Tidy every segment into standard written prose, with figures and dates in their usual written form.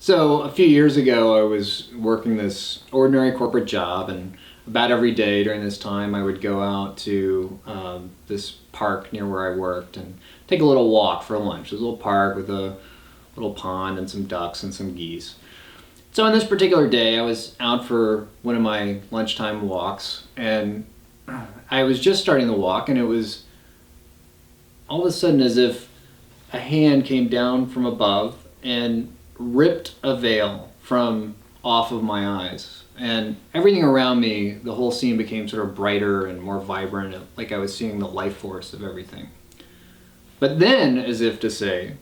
So a few years ago, I was working this ordinary corporate job, and about every day during this time, I would go out to this park near where I worked and take a little walk for lunch. There's a little park with a little pond and some ducks and some geese. So on this particular day, I was out for one of my lunchtime walks, and I was just starting the walk, and it was all of a sudden as if a hand came down from above and ripped a veil from off of my eyes. And everything around me, the whole scene became sort of brighter and more vibrant, like I was seeing the life force of everything. But then, as if to say,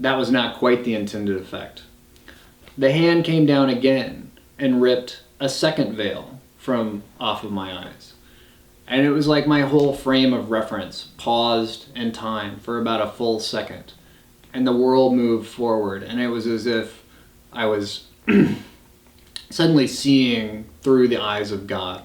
that was not quite the intended effect. The hand came down again and ripped a second veil from off of my eyes. And it was like my whole frame of reference paused in time for about a full second. And the world moved forward, and it was as if I was suddenly seeing through the eyes of God.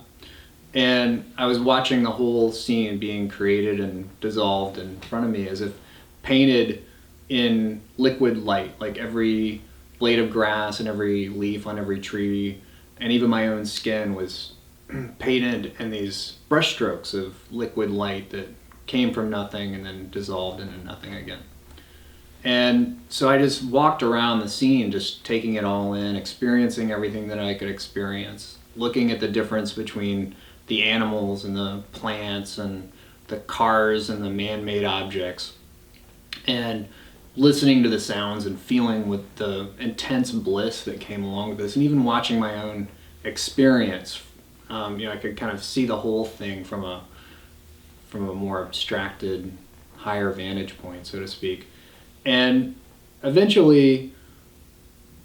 And I was watching the whole scene being created and dissolved in front of me as if painted in liquid light, like every blade of grass and every leaf on every tree, and even my own skin was painted in these brushstrokes of liquid light that came from nothing and then dissolved into nothing again. And so I just walked around the scene, just taking it all in, experiencing everything that I could experience, looking at the difference between the animals and the plants and the cars and the man-made objects, and listening to the sounds and feeling with the intense bliss that came along with this, and even watching my own experience. I could kind of see the whole thing from a more abstracted, higher vantage point, so to speak. And eventually,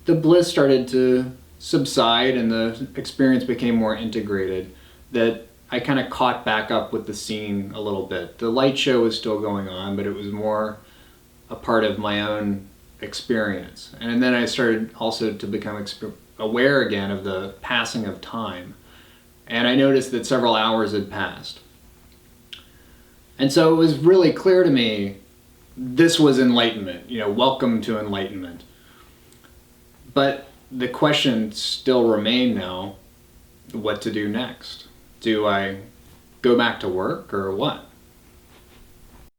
the bliss started to subside and the experience became more integrated, that I kind of caught back up with the scene a little bit. The light show was still going on, but it was more a part of my own experience. And then I started also to become aware again of the passing of time. And I noticed that several hours had passed. And so it was really clear to me, this was enlightenment, welcome to enlightenment. But the question still remained now, what to do next? Do I go back to work or what?